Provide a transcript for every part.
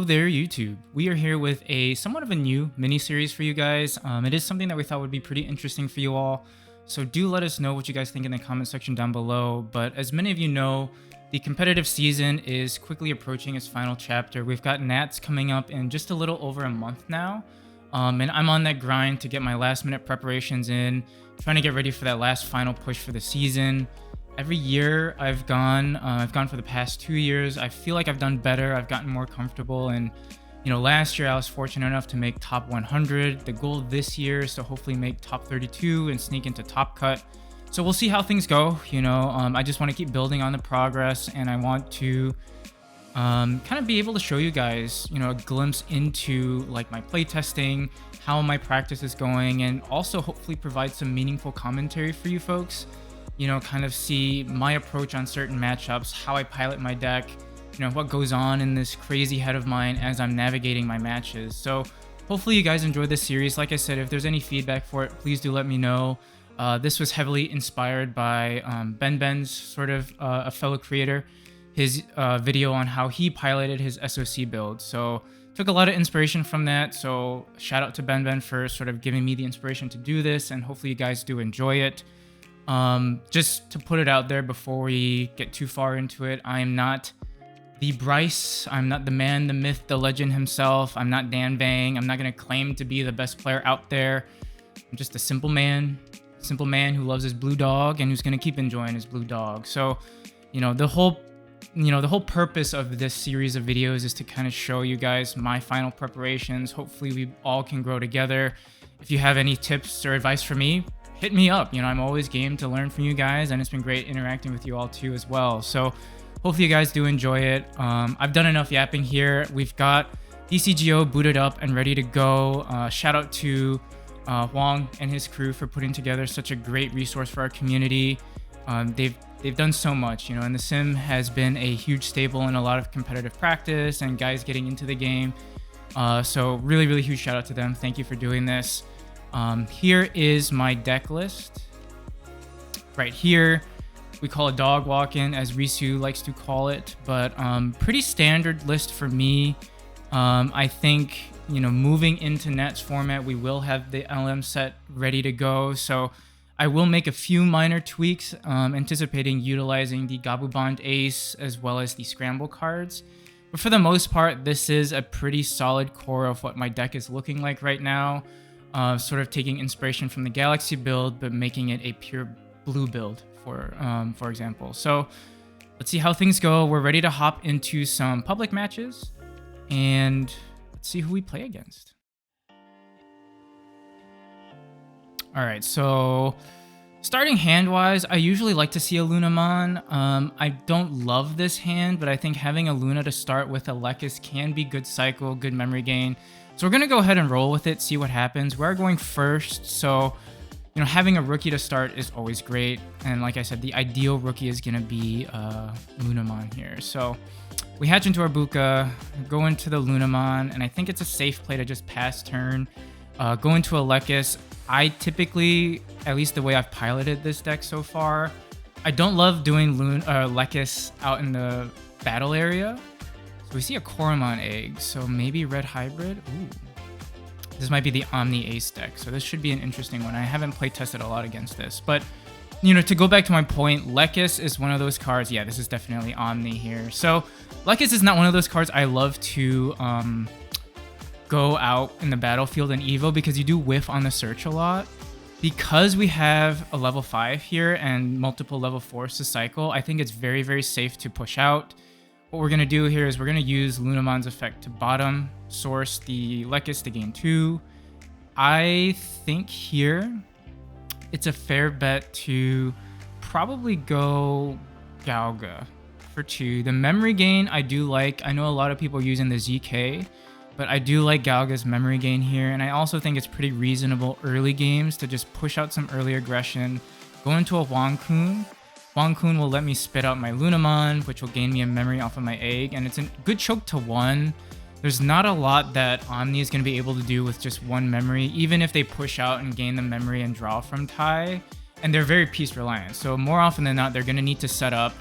there, YouTube. We are here with a somewhat of a new mini-series for you guys. It is something that we thought would be pretty interesting for you all. So do let us know what you guys think in the comment section down below. But as many of you know, the competitive season is quickly approaching its final chapter. We've got Nats coming up in just a little over a month now. And I'm on that grind to get my last minute preparations in, trying to get ready for that last final push for the season. Every year I've gone for the past 2 years. I feel like I've done better. I've gotten more comfortable. And, last year I was fortunate enough to make top 100. The goal this year is to hopefully make top 32 and sneak into top cut. So we'll see how things go. I just want to keep building on the progress, and I want to kind of be able to show you guys, a glimpse into like my playtesting, how my practice is going, and also hopefully provide some meaningful commentary for you folks. Kind of see my approach on certain matchups, how I pilot my deck, what goes on in this crazy head of mine as I'm navigating my matches. So hopefully you guys enjoyed this series. Like I said, if there's any feedback for it, please do let me know. This was heavily inspired by Ben's sort of a fellow creator, his video on how he piloted his SOC build. So took a lot of inspiration from that. So shout out to Ben for sort of giving me the inspiration to do this, and hopefully you guys do enjoy it. Just to put it out there before we get too far into it, I am not the Bryce. I'm not the man, the myth, the legend himself. I'm not Dan Bang. I'm not going to claim to be the best player out there. I'm just a simple man who loves his blue dog and who's going to keep enjoying his blue dog. So, the whole purpose of this series of videos is to kind of show you guys my final preparations. Hopefully we all can grow together. If you have any tips or advice for me, hit me up. I'm always game to learn from you guys, and it's been great interacting with you all too as well. So hopefully you guys do enjoy it. I've done enough yapping here. We've got DCGO booted up and ready to go. Shout out to Huang and his crew for putting together such a great resource for our community. They've done so much, and the sim has been a huge staple in a lot of competitive practice and guys getting into the game. So really, really huge shout out to them. Thank you for doing this. Here is my deck list. Right here, we call a dog walk-in, as Risu likes to call it, but pretty standard list for me. I think, moving into Nats format, we will have the LM set ready to go. So I will make a few minor tweaks, anticipating utilizing the Gabubond Ace as well as the Scramble cards. But for the most part, this is a pretty solid core of what my deck is looking like right now. Sort of taking inspiration from the Galaxy build, but making it a pure blue build, for example. So let's see how things go. We're ready to hop into some public matches, and let's see who we play against. All right, so starting hand-wise, I usually like to see a Lunamon. I don't love this hand, but I think having a Luna to start with a Lekis can be good cycle, good memory gain. So we're going to go ahead and roll with it, see what happens. We're going first, so having a rookie to start is always great. And like I said, the ideal rookie is going to be Lunamon here. So we hatch into our Buka, go into the Lunamon, and I think it's a safe play to just pass turn. Go into a Lekis. I typically, at least the way I've piloted this deck so far, I don't love doing Lekis out in the battle area. So we see a Koromon egg, so maybe red hybrid. Ooh. This might be the Omni Ace deck, so this should be an interesting one. I haven't play tested a lot against this, but to go back to my point, Lekis is one of those cards. Yeah, this is definitely Omni here. So Lekis is not one of those cards I love to go out in the battlefield in Evo, because you do whiff on the search a lot. Because we have a level 5 here and multiple level 4s to cycle, I think it's very, very safe to push out. What we're going to do here is we're going to use Lunamon's effect to bottom source the Lekis to gain 2. I think here it's a fair bet to probably go Galga for 2. The memory gain I do like. I know a lot of people are using the ZK, but I do like Galga's memory gain here. And I also think it's pretty reasonable early games to just push out some early aggression, go into a Wangkun. Wangkun will let me spit out my Lunamon, which will gain me a memory off of my egg, and it's a good choke to 1. There's not a lot that Omni is going to be able to do with just 1 memory, even if they push out and gain the memory and draw from Tai, and they're very piece reliant. So more often than not, they're going to need to set up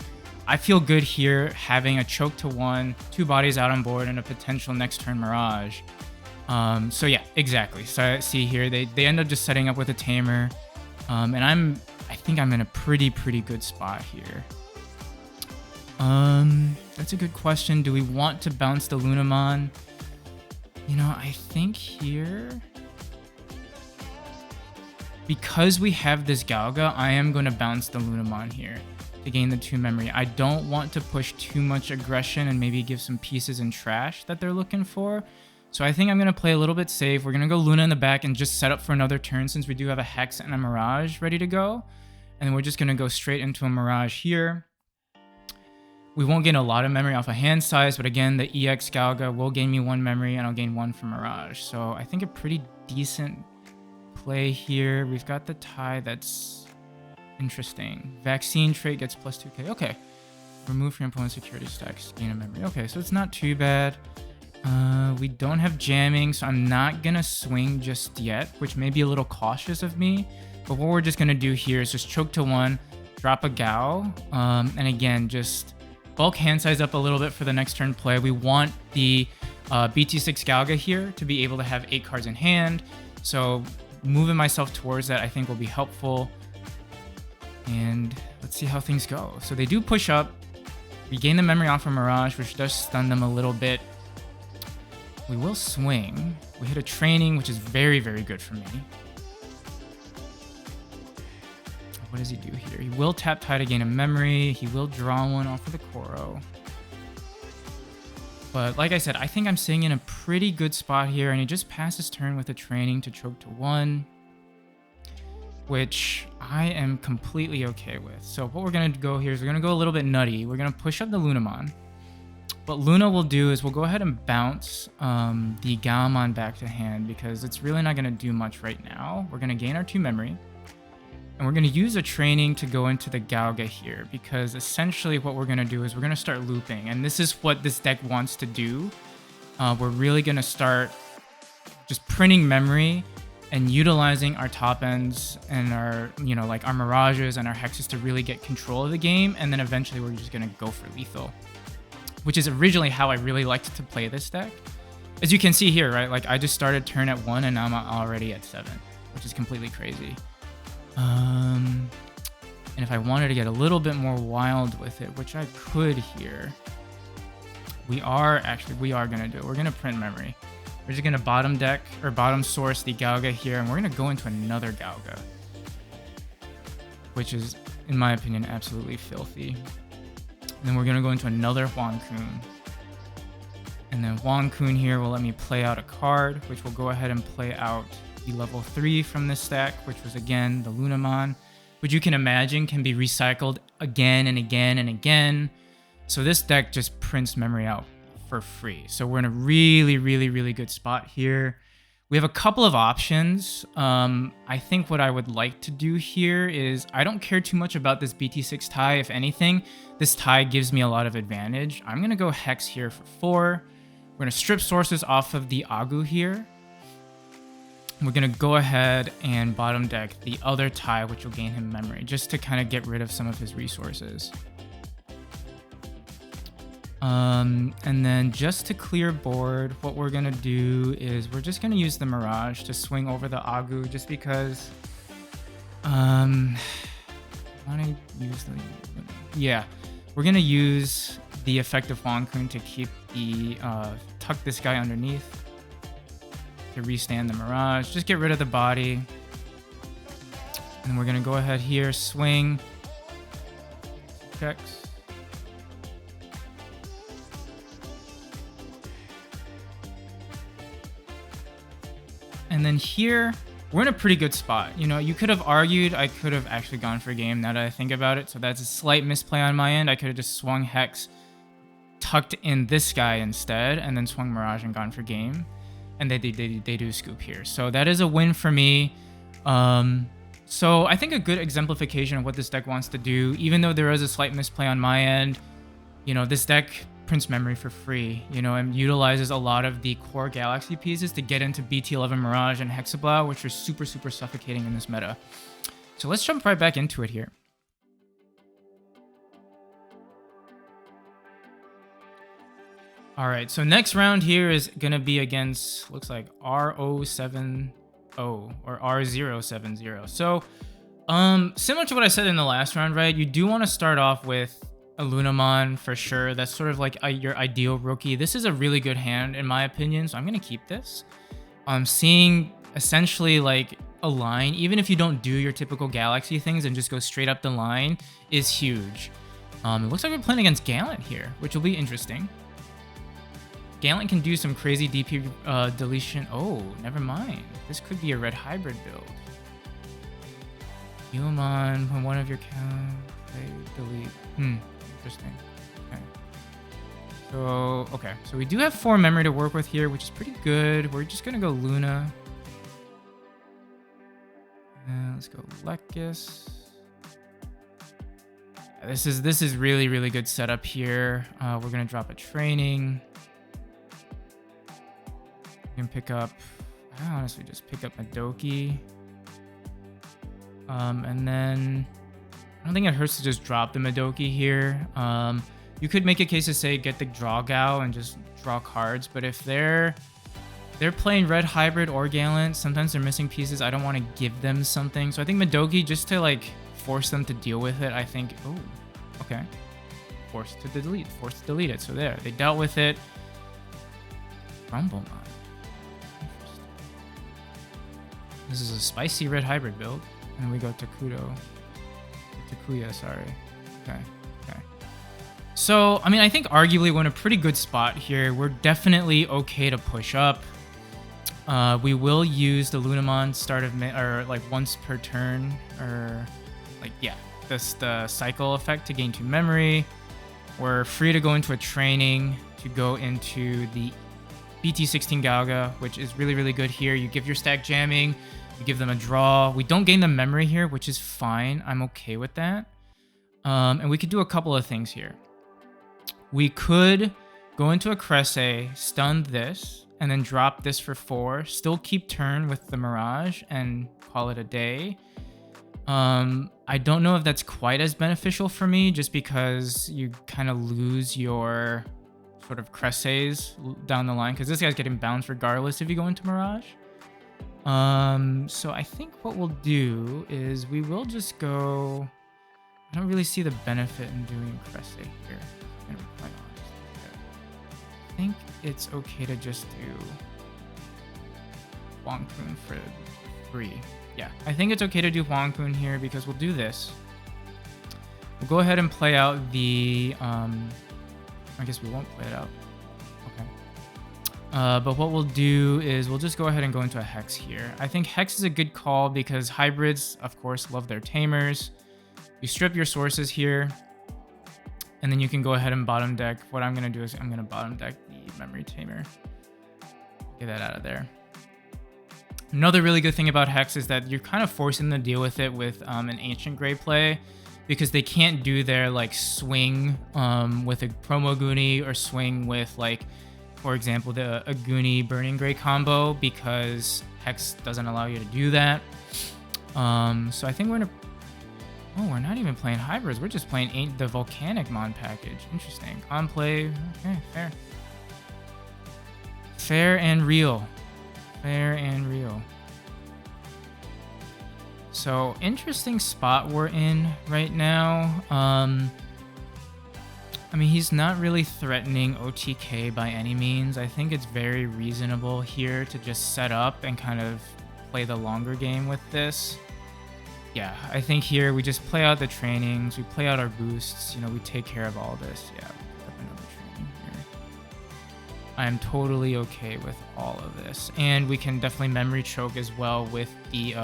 I feel good here having a choke to 1, 2 bodies out on board, and a potential next turn Mirage. So yeah, exactly. So see here, they end up just setting up with a Tamer. And I think I'm in a pretty good spot here. That's a good question. Do we want to bounce the Lunamon? You know, I think here, because we have this Galga, I am going to bounce the Lunamon here to gain the 2 memory. I don't want to push too much aggression and maybe give some pieces in trash that they're looking for. So I think I'm going to play a little bit safe. We're going to go Luna in the back and just set up for another turn since we do have a Hex and a Mirage ready to go. And then we're just going to go straight into a Mirage here. We won't gain a lot of memory off of hand size, but again, the EX Galga will gain me 1 memory and I'll gain 1 from Mirage. So I think a pretty decent play here. We've got the tie that's interesting. Vaccine trait gets plus 2k. Okay. Remove from your opponent's security stacks. Gain a memory. Okay, so it's not too bad. We don't have jamming, so I'm not going to swing just yet, which may be a little cautious of me. But what we're just going to do here is just choke to 1, drop a Gao, and again, just bulk hand size up a little bit for the next turn play. We want the BT6 Galga here to be able to have 8 cards in hand. So moving myself towards that I think will be helpful. And let's see how things go. So they do push up. We gain the memory off of Mirage, which does stun them a little bit. We will swing. We hit a training, which is very good for me. What does he do here? He will tap tie to gain a memory. He will draw 1 off of the Koro. But like I said, I think I'm sitting in a pretty good spot here, and he just passes turn with a training to choke to 1, which I am completely okay with. So what we're going to go here is we're going to go a little bit nutty. We're going to push up the Lunamon. What Luna will do is we'll go ahead and bounce the Gaomon back to hand because it's really not going to do much right now. We're going to gain our 2 memory. And we're going to use a training to go into the Galga here because essentially what we're going to do is we're going to start looping. And this is what this deck wants to do. We're really going to start just printing memory and utilizing our top ends and our, like our Mirages and our Hexes to really get control of the game. And then eventually we're just going to go for lethal, which is originally how I really liked to play this deck. As you can see here, right? Like I just started turn at 1 and now I'm already at 7, which is completely crazy. And if I wanted to get a little bit more wild with it, which I could here, we are going to do it. We're going to print memory. We're just going to bottom source the Galga here, and we're going to go into another Galga, which is, in my opinion, absolutely filthy. And then we're going to go into another Huang Kun. And then Huang Kun here will let me play out a card, which will go ahead and play out the level 3 from this stack, which was again the Lunamon, which you can imagine can be recycled again and again and again. So this deck just prints memory out for free. So we're in a really good spot here. We have a couple of options. I think what I would like to do here is I don't care too much about this BT6 tie. If anything, this tie gives me a lot of advantage. I'm going to go Hex here for 4. We're going to strip sources off of the Agu here. We're going to go ahead and bottom deck the other tie, which will gain him memory, just to kind of get rid of some of his resources. And then just to clear board, what we're going to do is we're just going to use the Mirage to swing over the Agu, just because I want to use the... Yeah, we're going to use the effect of Huang Kun to keep the... tuck this guy underneath. To restand the Mirage, just get rid of the body, and we're gonna go ahead here, swing, checks, and then here we're in a pretty good spot. You could have argued I could have actually gone for game now that I think about it, so that's a slight misplay on my end. I could have just swung Hex, tucked in this guy instead, and then swung Mirage and gone for game. And they do scoop here. So that is a win for me. So I think a good exemplification of what this deck wants to do, even though there is a slight misplay on my end, this deck prints memory for free, and utilizes a lot of the core Galaxy pieces to get into BT11 Mirage and Hexablau, which are super suffocating in this meta. So let's jump right back into it here. All right, so next round here is gonna be against, looks like R070 or R070. So similar to what I said in the last round, right? You do want to start off with a Lunamon for sure. That's sort of like your ideal rookie. This is a really good hand in my opinion, so I'm gonna keep this. Seeing essentially like a line, even if you don't do your typical Galaxy things and just go straight up the line, is huge. It looks like we're playing against Gallant here, which will be interesting. Gallant can do some crazy DP deletion. Oh, never mind. This could be a red hybrid build. Lunamon from one of your count, play, delete. Interesting. Okay. So we do have 4 memory to work with here, which is pretty good. We're just gonna go Luna. Let's go Lekis. This is really good setup here. We're gonna drop a training. We can pick up. I honestly just pick up Madoki. And then I don't think it hurts to just drop the Madoki here. You could make a case to say get the draw Gao and just draw cards, but if they're playing red hybrid or Gallant, sometimes they're missing pieces. I don't want to give them something, so I think Madoki, just to like force them to deal with it, I think. Oh, okay. Forced to delete it. So there, they dealt with it. Rumblemon. This is a spicy red hybrid build. And we go Takuya, sorry. Okay. So, I mean, I think arguably we're in a pretty good spot here. We're definitely okay to push up. We will use the Lunamon start of or like once per turn, or like, yeah, the cycle effect to gain 2 memory. We're free to go into a training to go into the BT16 Galga, which is really good here. You give your stack jamming. You give them a draw. We don't gain the memory here, which is fine. I'm okay with that. And we could do a couple of things here. We could go into a Cresse, stun this, and then drop this for 4. Still keep turn with the Mirage and call it a day. I don't know if that's quite as beneficial for me, just because you kind of lose your sort of Cresses down the line, because this guy's getting bounced regardless if you go into Mirage. So I think what we'll do is we will just go. I don't really see the benefit in doing Cresse here. I'm gonna be quite honest. I think it's okay to just do Huangpun for 3. Yeah, I think it's okay to do Huangpun here because we'll do this. We'll go ahead and play out the. I guess we won't play it out. But what we'll do is we'll just go ahead and go into a Hex here. I think Hex is a good call because hybrids, of course, love their tamers. You strip your sources here, and then you can go ahead and bottom deck. What I'm going to do is I'm going to bottom deck the memory tamer. Get that out of there. Another really good thing about Hex is that you're kind of forcing them to deal with it with an Ancient Gray play, because they can't do their like swing with a promo Goonie or swing with like, for example, the Aguni Burning Gray combo, because Hex doesn't allow you to do that. So I think we're gonna. Oh, we're not even playing hybrids. We're just playing the Volcanic Mon package. Interesting. On play. Okay, fair. Fair and real. So interesting spot we're in right now. I mean, he's not really threatening OTK by any means. I think it's very reasonable here to just set up and kind of play the longer game with this. Yeah, I think here we just play out the trainings, we play out our boosts, you know, we take care of all this. Yeah, we pick up another training here. I am totally okay with all of this. And we can definitely memory choke as well with the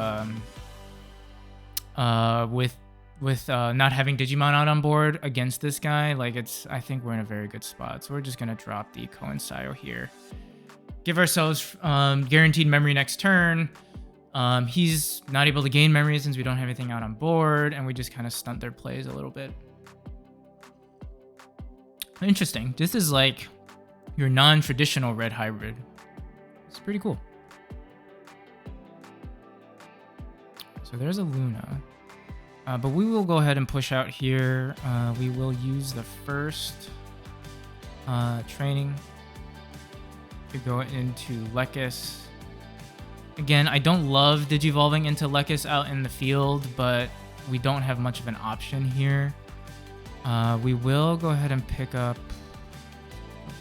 not having Digimon out on board against this guy. Like, I think we're in a very good spot. So we're just gonna drop the Coinsio here. Give ourselves guaranteed memory next turn. He's not able to gain memory since we don't have anything out on board, and we just kind of stunt their plays a little bit. Interesting. This is like your non-traditional red hybrid. It's pretty cool. So there's a Luna. But we will go ahead and push out here. We will use the first training. Could go into Lekis. Again, I don't love digivolving into Lekis out in the field, but we don't have much of an option here. We will go ahead and pick up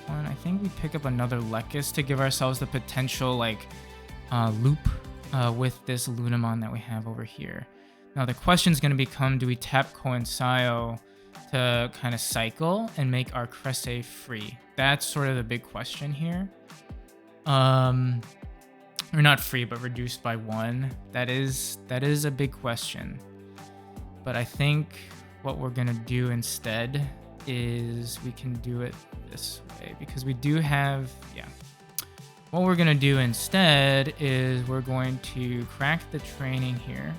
one. I think we pick up another Lekis to give ourselves the potential like loop with this Lunamon that we have over here. Now the question is going to become, do we tap Coinsio to kind of cycle and make our Cresse free? That's sort of the big question here. Or not free, but reduced by 1. That is a big question. But I think what we're gonna do instead is we can do it this way, because we do have, yeah. What we're gonna do instead is we're going to crack the training here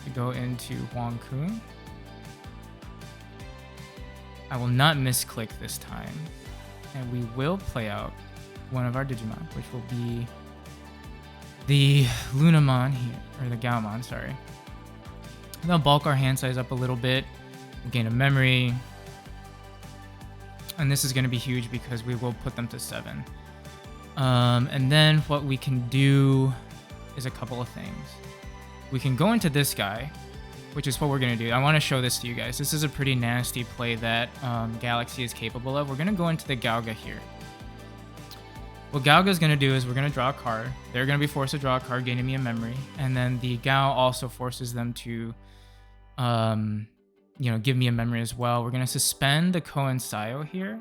to go into Huang Kun. I will not misclick this time, and we will play out one of our Digimon, which will be the Lunamon here, or the Gaomon, sorry. They'll bulk our hand size up a little bit, gain a memory, and this is going to be huge because we will put them to 7. And then what we can do is a couple of things. We can go into this guy, which is what we're going to do. I want to show this to you guys. This is a pretty nasty play that Galaxy is capable of. We're going to go into the Galga here. What Galga's going to do is we're going to draw a card. They're going to be forced to draw a card, gaining me a memory. And then the Gao also forces them to, give me a memory as well. We're going to suspend the Coinsio here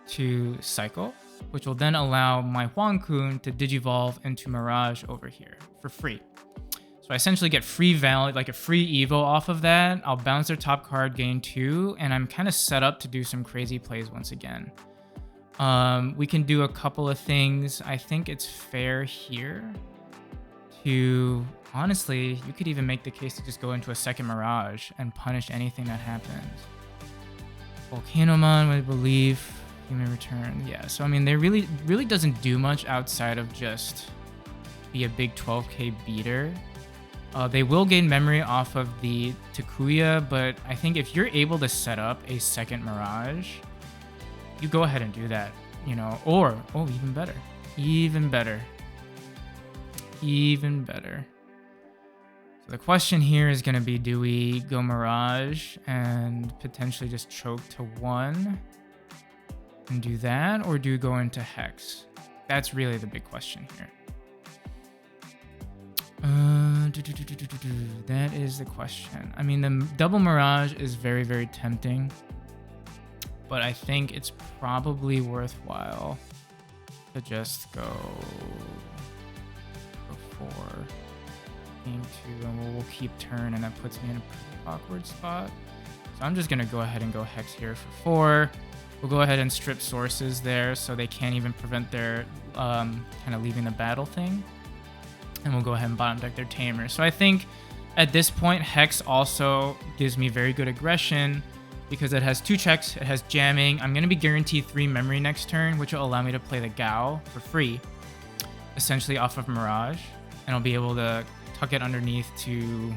to cycle, which will then allow my Huang Kun to digivolve into Mirage over here for free. So I essentially get free value, like a free Evo off of that. I'll bounce their top card, gain 2, and I'm kind of set up to do some crazy plays once again. We can do a couple of things. I think it's fair here to, honestly, you could even make the case to just go into a second Mirage and punish anything that happens. Volcanomon, I believe, you may return. Yeah, so I mean, they really doesn't do much outside of just be a big 12k beater. They will gain memory off of the Takuya, but I think if you're able to set up a second Mirage, you go ahead and do that, or, oh, even better. So the question here is going to be, do we go Mirage and potentially just choke to 1 and do that, or do we go into Hex? That's really the big question here. That is the question. I mean, the double Mirage is very, very tempting, but I think it's probably worthwhile to just go before game 2, and we'll keep turn, and that puts me in a pretty awkward spot. So I'm just gonna go ahead and go Hex here for 4. We'll go ahead and strip sources there so they can't even prevent their kind of leaving the battle thing. And we'll go ahead and bottom deck their Tamer. So I think at this point, Hex also gives me very good aggression because it has 2 checks, it has jamming. I'm going to be guaranteed 3 memory next turn, which will allow me to play the Gao for free, essentially off of Mirage. And I'll be able to tuck it underneath to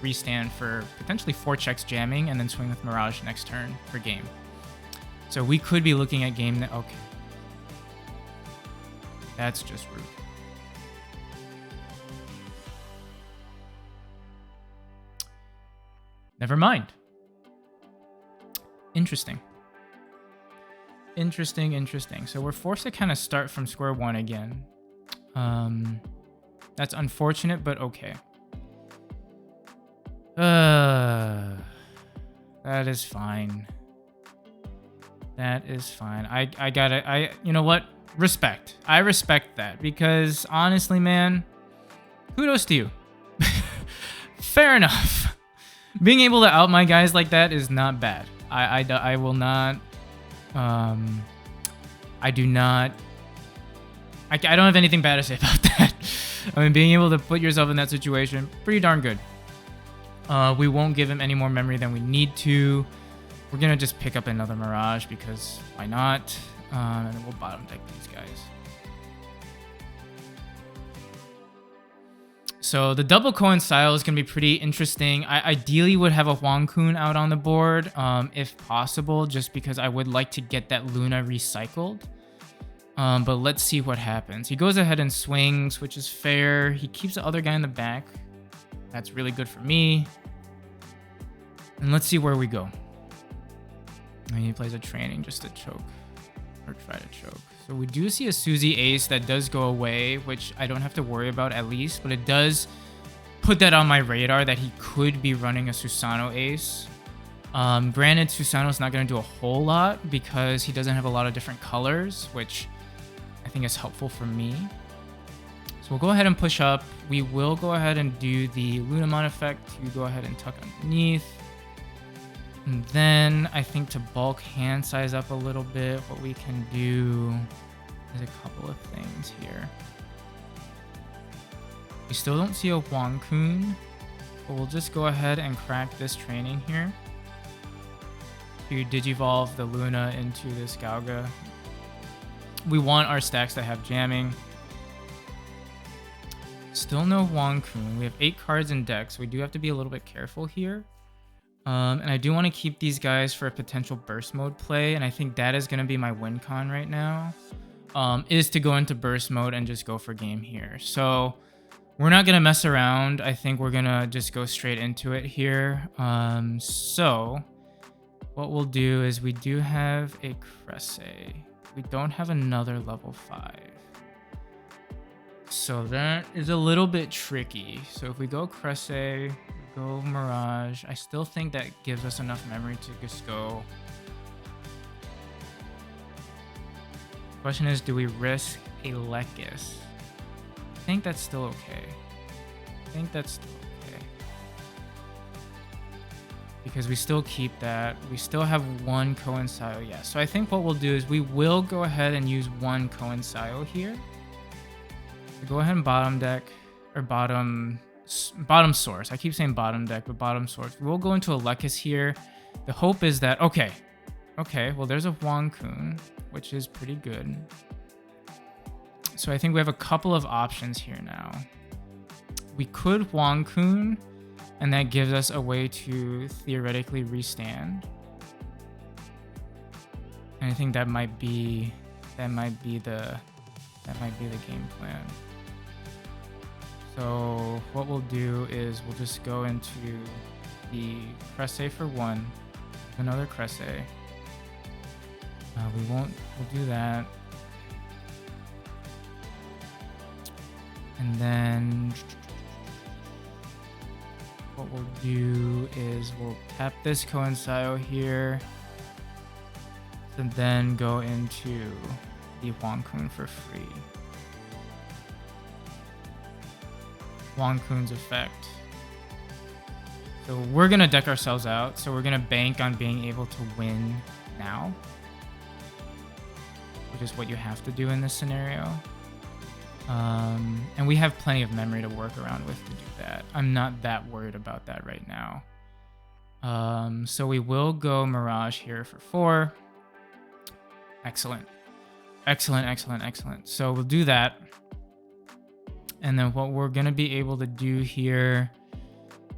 restand for potentially 4 checks jamming and then swing with Mirage next turn for game. So we could be looking at game that, okay. That's just rude. Never mind. Interesting. So we're forced to kind of start from square 1 again. That's unfortunate, but okay. That is fine. I gotta, you know what? Respect. I respect that because honestly, man, kudos to you. Fair enough. Being able to out my guys like that is not bad. I will not. I don't have anything bad to say about that. I mean, being able to put yourself in that situation, pretty darn good. We won't give him any more memory than we need to. We're gonna just pick up another Mirage because why not? And then we'll bottom deck these guys. So the double Coinsio is going to be pretty interesting. I ideally would have a Huang Kun out on the board, if possible, just because I would like to get that Luna recycled. But let's see what happens. He goes ahead and swings, which is fair. He keeps the other guy in the back. That's really good for me. And let's see where we go. And he plays a training just to choke. Or try to choke. So we do see a Suzy ace that does go away, which I don't have to worry about at least. But it does put that on my radar that he could be running a Susano ace. Granted, Susano's not going to do a whole lot because he doesn't have a lot of different colors, which I think is helpful for me. So we'll go ahead and push up. We will go ahead and do the Lunamon effect to go ahead and tuck underneath. And then I think to bulk hand size up a little bit, what we can do is a couple of things here. We still don't see a Wankun, but we'll just go ahead and crack this training here to Digivolve the Luna into this Gauga. We want our stacks to have jamming. Still no Wankun. We have 8 cards in deck, so we do have to be a little bit careful here. And I do want to keep these guys for a potential burst mode play, and I think that is going to be my win con right now, is to go into burst mode and just go for game here. So we're not going to mess around. I think we're going to just go straight into it here. So what we'll do is we do have a Cresse. We don't have another level 5. So that is a little bit tricky. So if we go Cresse, go Mirage, I still think that gives us enough memory to just go. Question is, do we risk a Lekis? I think that's still okay. Because we still keep that. We still have one Coinsio, yeah. So I think what we'll do is we will go ahead and use one Coinsio here. So go ahead and bottom deck, or bottom source. I keep saying bottom deck, but bottom source. We'll go into a Lekis here. The hope is that, okay, well there's a Wankun, which is pretty good. So I think we have a couple of options here now. We could Wankun, and that gives us a way to theoretically restand. And I think that might be the game plan. So what we'll do is we'll just go into the Cresse for 1, another Cresse. We'll do that. And then what we'll do is we'll tap this Coinsio here, and then go into the Wankun for free. Wankun's effect. So we're gonna deck ourselves out, so we're gonna bank on being able to win now, which is what you have to do in this scenario. And we have plenty of memory to work around with to do that. I'm not that worried about that right now. So we will go Mirage here for 4. Excellent. So we'll do that. And then what we're going to be able to do here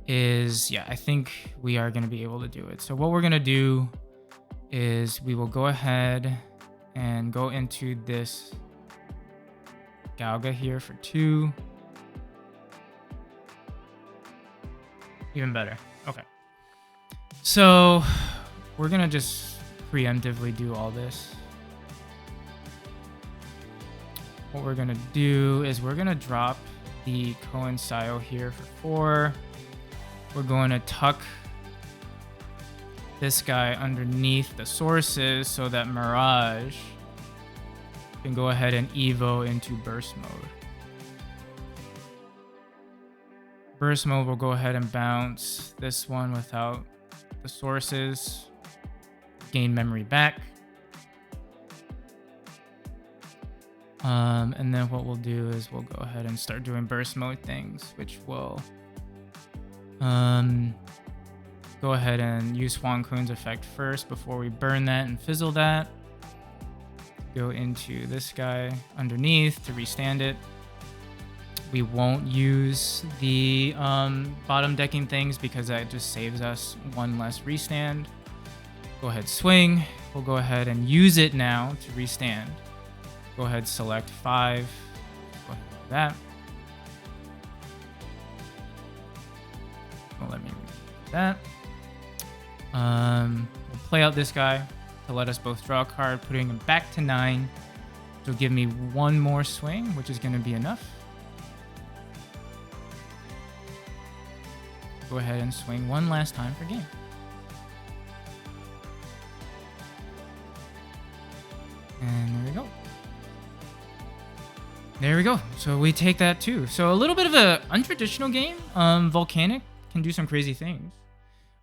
is, yeah, I think we are going to be able to do it. So what we're going to do is we will go ahead and go into this Gauga here for 2. Even better. Okay. So we're going to just preemptively do all this. What we're going to do is we're going to drop the Coinsio here for 4. We're going to tuck this guy underneath the sources so that Mirage can go ahead and Evo into burst mode. Burst mode will go ahead and bounce this one without the sources. Gain memory back. And then what we'll do is we'll go ahead and start doing burst mode things, which will go ahead and use Wankun's effect first before we burn that and fizzle that. Go into this guy underneath to restand it. We won't use the bottom decking things because that just saves us one less restand. Go ahead, swing. We'll go ahead and use it now to restand. Go ahead, select 5. Go ahead and do that. Well, let me read that. We'll play out this guy to let us both draw a card, putting him back to 9. So give me one more swing, which is going to be enough. Go ahead and swing one last time for game. And there we go. There we go. So we take that too. So a little bit of a untraditional game. Volcanic can do some crazy things.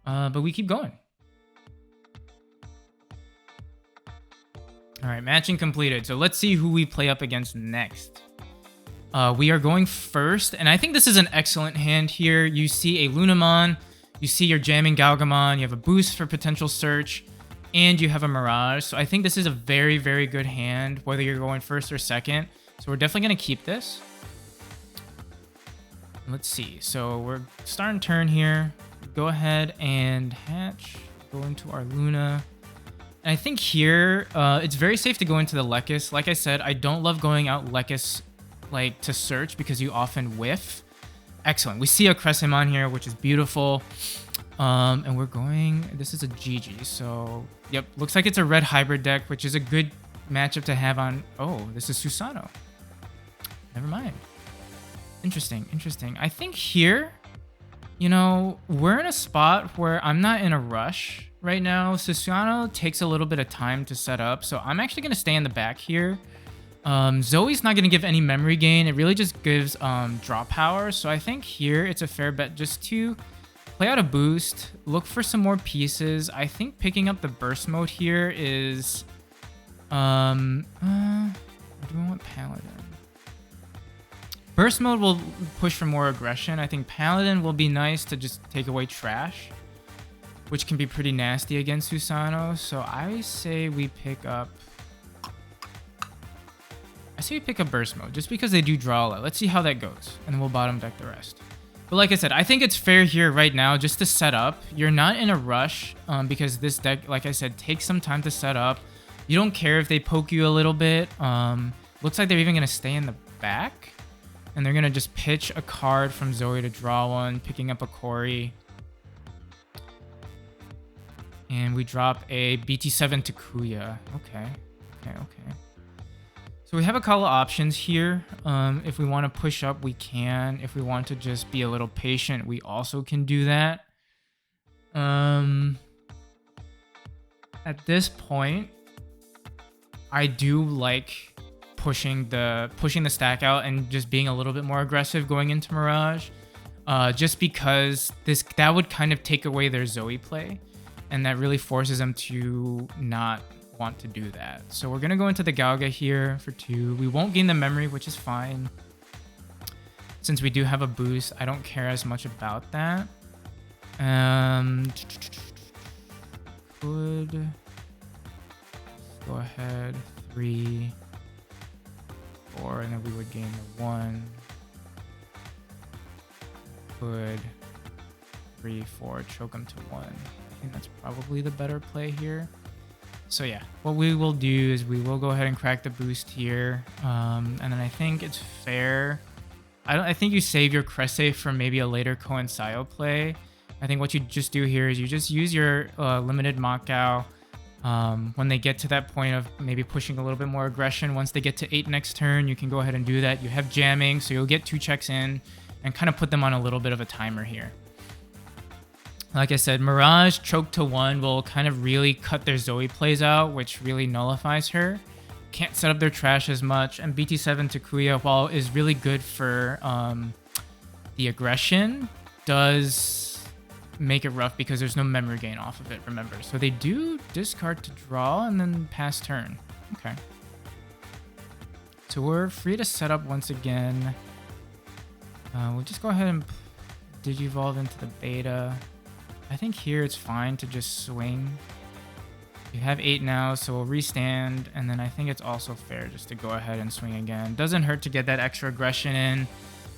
But we keep going. All right, matching completed. So let's see who we play up against next. We are going first, and I think this is an excellent hand here. You see a Lunamon, you see your jamming Galgamon, you have a boost for potential search, and you have a Mirage. So I think this is a very, very good hand, whether you're going first or second. So we're definitely going to keep this. Let's see. So we're starting turn here. Go ahead and hatch. Go into our Luna. And I think here, it's very safe to go into the Lekis. Like I said, I don't love going out Lekis like to search because you often whiff. Excellent. We see a Crescimon here, which is beautiful. And we're going, this is a GG. So, yep, looks like it's a red hybrid deck, which is a good matchup to have on. Oh, this is Susano. Never mind. Interesting, interesting. I think here, you know, we're in a spot where I'm not in a rush right now. Susano takes a little bit of time to set up, so I'm actually going to stay in the back here. Zoe's not going to give any memory gain. It really just gives draw power, so I think here it's a fair bet just to play out a boost, look for some more pieces. I think picking up the burst mode here is... do we want Paladin? Burst mode will push for more aggression. I think Paladin will be nice to just take away trash, which can be pretty nasty against Susano. So I say we pick up... burst mode, just because they do draw a lot. Let's see how that goes, and then we'll bottom deck the rest. But like I said, I think it's fair here right now just to set up. You're not in a rush because this deck, like I said, takes some time to set up. You don't care if they poke you a little bit. Looks like they're even going to stay in the back. And they're going to just pitch a card from Zoe to draw one, picking up a Corey. And we drop a BT7 to Kuya. Okay. So we have a couple of options here. If we want to push up, we can. If we want to just be a little patient, we also can do that. At this point, I do like pushing the stack out and just being a little bit more aggressive going into Mirage, just because that would kind of take away their Zoe play, and that really forces them to not want to do that. So we're gonna go into the Galga here for 2. We won't gain the memory, which is fine. Since we do have a boost, I don't care as much about that. Could go ahead 3, 4, and then we would gain the 1. Could 3, 4, choke them to 1. I think that's probably the better play here. So yeah, what we will do is we will go ahead and crack the boost here, and then I think it's fair. I think you save your Cresse for maybe a later Coinsio play. I think what you just do here is you just use your limited Makao. When they get to that point of maybe pushing a little bit more aggression, once they get to 8 next turn, you can go ahead and do that. You have jamming, so you'll get 2 checks in and kind of put them on a little bit of a timer here. Like I said, Mirage choke to 1 will kind of really cut their Zoe plays out, which really nullifies her. Can't set up their trash as much, and BT7 to Kuya, while is really good for the aggression, does make it rough because there's no memory gain off of it, remember. So they do discard to draw and then pass turn. Okay. So we're free to set up once again. We'll just go ahead and Digivolve into the beta. I think here it's fine to just swing. You have 8 now, so we'll restand, and then I think it's also fair just to go ahead and swing again. Doesn't hurt to get that extra aggression in.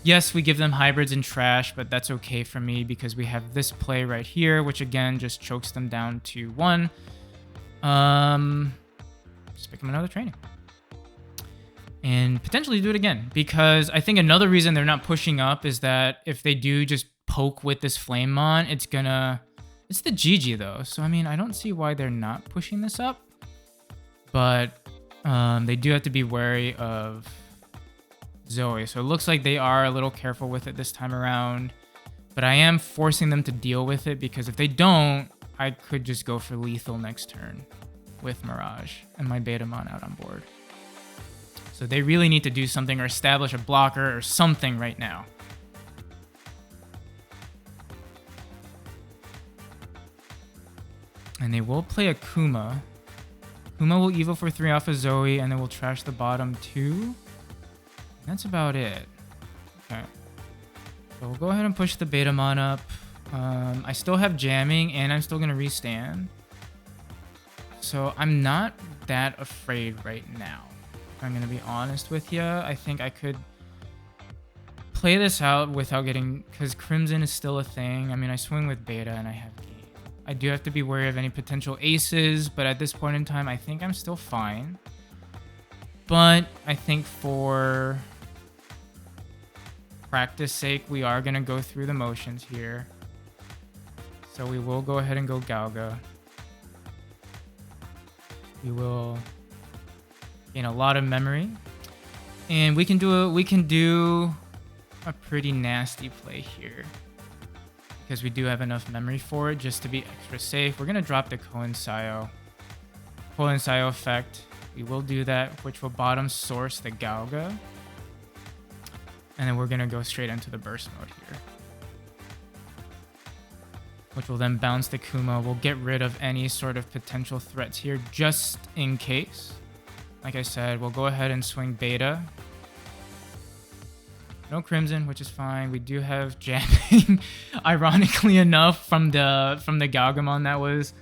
Yes, we give them hybrids and trash, but that's okay for me because we have this play right here, which again just chokes them down to 1. Just pick them another training. and potentially do it again. Because I think another reason they're not pushing up is that if they do just poke with this Flame Mon, it's the GG though. So I mean, I don't see why they're not pushing this up. But they do have to be wary of Zoe. So it looks like they are a little careful with it this time around. But I am forcing them to deal with it, because if they don't, I could just go for lethal next turn with Mirage and my Betamon out on board. So they really need to do something or establish a blocker or something right now. And they will play a Kuma. Kuma will Evo for 3 off of Zoe, and then we'll trash the bottom 2. That's about it. Okay. So we'll go ahead and push the Betamon up. I still have jamming, and I'm still going to restand. So I'm not that afraid right now. If I'm going to be honest with you, I think I could play this out without getting... Because Crimson is still a thing. I mean, I swing with Beta, and I have game. I do have to be wary of any potential aces, but at this point in time, I think I'm still fine. But I think for practice sake, we are going to go through the motions here. So we will go ahead and go Galga. We will gain a lot of memory. And we can do a pretty nasty play here, because we do have enough memory for it just to be extra safe. We're going to drop the Coinsio effect. We will do that, which will bottom source the Galga. And then we're going to go straight into the burst mode here, which will then bounce the Kuma. We'll get rid of any sort of potential threats here just in case. Like I said, we'll go ahead and swing Beta. No Crimson, which is fine. We do have jamming, ironically enough, from the Galgamon that was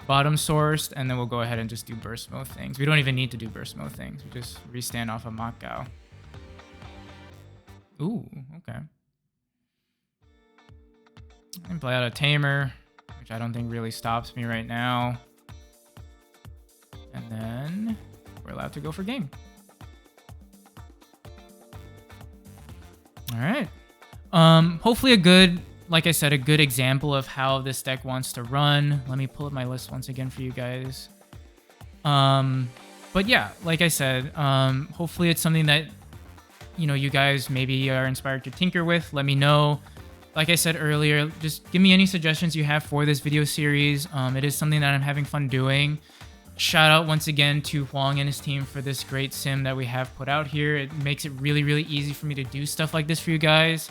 bottom sourced, and then we'll go ahead and just do burst mode things. We don't even need to do burst mode things. We just restand off of Makao. Ooh, okay. I can play out a Tamer, which I don't think really stops me right now. And then we're allowed to go for game. All right. Hopefully a good, like I said, a good example of how this deck wants to run. Let me pull up my list once again for you guys. But yeah, like I said, hopefully it's something that, you know, you guys maybe are inspired to tinker with. Let me know. Like I said earlier, just give me any suggestions you have for this video series. It is something that I'm having fun doing. Shout out once again to Huang and his team for this great sim that we have put out here. It makes it really, really easy for me to do stuff like this for you guys.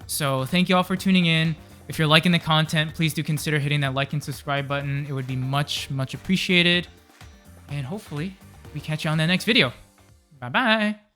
So thank you all for tuning in. If you're liking the content, please do consider hitting that like and subscribe button. It would be much, much appreciated. And hopefully we catch you on that next video. Bye-bye.